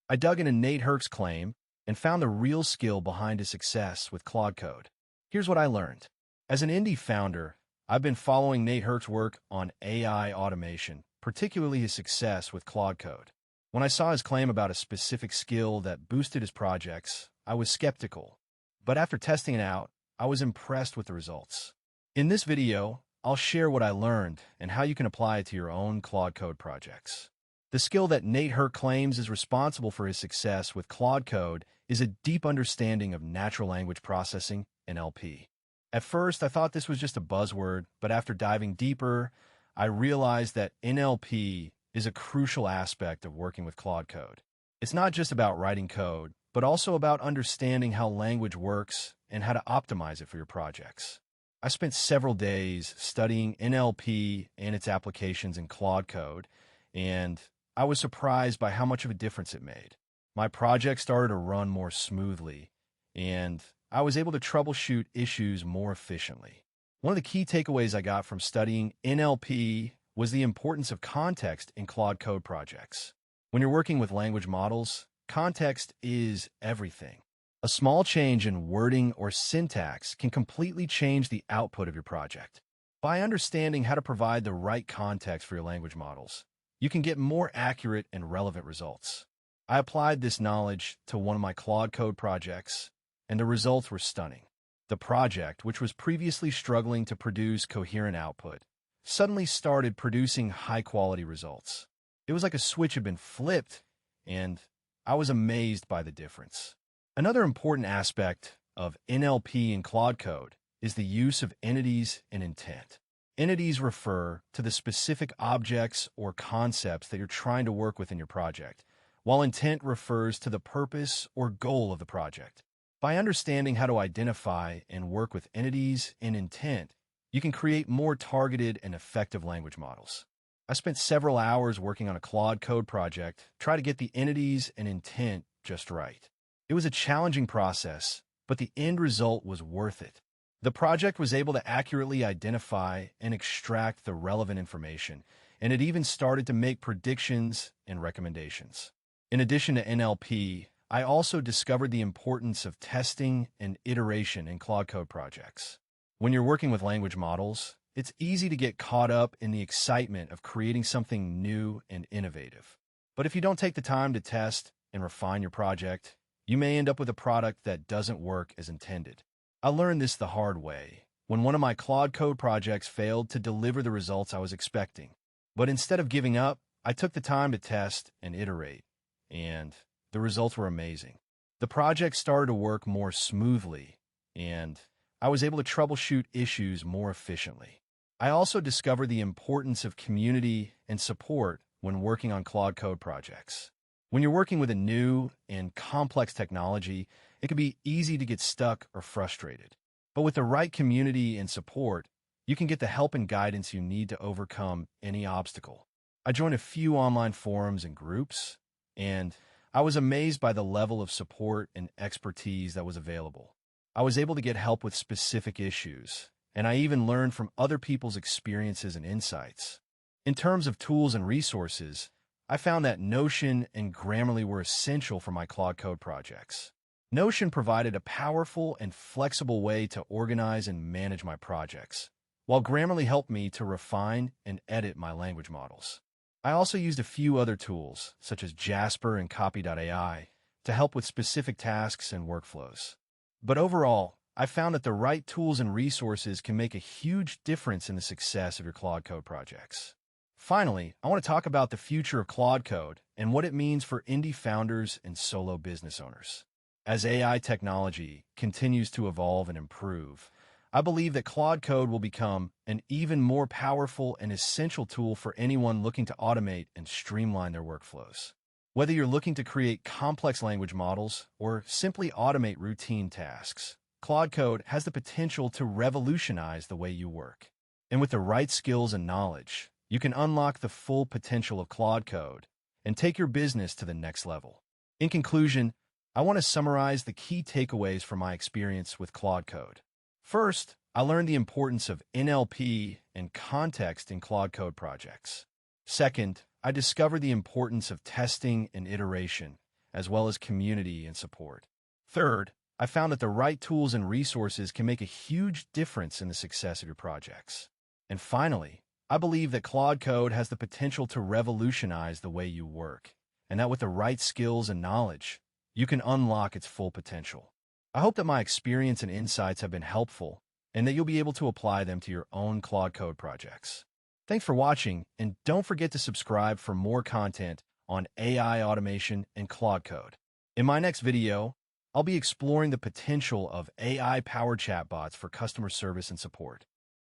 I dug into Nate Herk's claim and found the real skill behind his success with Claude Code. Here's what I learned. As an indie founder, I've been following Nate Herk's work on AI automation, particularly his success with Claude Code. When I saw his claim about a specific skill that boosted his projects, I was skeptical. But after testing it out, I was impressed with the results. In this video, I'll share what I learned and how you can apply it to your own Claude Code projects. The skill that Nate Herk claims is responsible for his success with Claude Code is a deep understanding of natural language processing, NLP. At first, I thought this was just a buzzword, but after diving deeper, I realized that NLP is a crucial aspect of working with Claude Code. It's not just about writing code, but also about understanding how language works and how to optimize it for your projects. I spent several days studying NLP and its applications in Claude Code, and I was surprised by how much of a difference it made. My project started to run more smoothly, and I was able to troubleshoot issues more efficiently. One of the key takeaways I got from studying NLP was the importance of context in Claude Code projects. When you're working with language models, context is everything. A small change in wording or syntax can completely change the output of your project. By understanding how to provide the right context for your language models, you can get more accurate and relevant results. I applied this knowledge to one of my Claude Code projects, and the results were stunning. The project, which was previously struggling to produce coherent output, suddenly started producing high-quality results. It was like a switch had been flipped, and I was amazed by the difference. Another important aspect of NLP in Claude Code is the use of entities and intent. Entities refer to the specific objects or concepts that you're trying to work with in your project, while intent refers to the purpose or goal of the project. By understanding how to identify and work with entities and intent, you can create more targeted and effective language models. I spent several hours working on a Claude Code project, trying to get the entities and intent just right. It was a challenging process, but the end result was worth it. The project was able to accurately identify and extract the relevant information, and it even started to make predictions and recommendations. In addition to NLP, I also discovered the importance of testing and iteration in Claude Code projects. When you're working with language models, it's easy to get caught up in the excitement of creating something new and innovative. But if you don't take the time to test and refine your project, you may end up with a product that doesn't work as intended. I learned this the hard way when one of my Claude Code projects failed to deliver the results I was expecting. But instead of giving up, I took the time to test and iterate, and the results were amazing. The project started to work more smoothly, and I was able to troubleshoot issues more efficiently. I also discovered the importance of community and support when working on Claude Code projects. When you're working with a new and complex technology, it can be easy to get stuck or frustrated. But with the right community and support, you can get the help and guidance you need to overcome any obstacle. I joined a few online forums and groups, and I was amazed by the level of support and expertise that was available. I was able to get help with specific issues, and I even learned from other people's experiences and insights. In terms of tools and resources, I found that Notion and Grammarly were essential for my Claude Code projects. Notion provided a powerful and flexible way to organize and manage my projects, while Grammarly helped me to refine and edit my language models. I also used a few other tools, such as Jasper and Copy.ai, to help with specific tasks and workflows. But overall, I found that the right tools and resources can make a huge difference in the success of your Claude Code projects. Finally, I want to talk about the future of Claude Code and what it means for indie founders and solo business owners. As AI technology continues to evolve and improve, I believe that Claude Code will become an even more powerful and essential tool for anyone looking to automate and streamline their workflows. Whether you're looking to create complex language models or simply automate routine tasks, Claude Code has the potential to revolutionize the way you work. And with the right skills and knowledge, you can unlock the full potential of Claude Code and take your business to the next level. In conclusion, I want to summarize the key takeaways from my experience with Claude Code. First, I learned the importance of NLP and context in Claude Code projects. Second, I discovered the importance of testing and iteration, as well as community and support. Third, I found that the right tools and resources can make a huge difference in the success of your projects. And finally, I believe that Claude Code has the potential to revolutionize the way you work, and that with the right skills and knowledge, you can unlock its full potential. I hope that my experience and insights have been helpful, and that you'll be able to apply them to your own Claude Code projects. Thanks for watching, and don't forget to subscribe for more content on AI automation and Claude Code. In my next video, I'll be exploring the potential of AI-powered chatbots for customer service and support.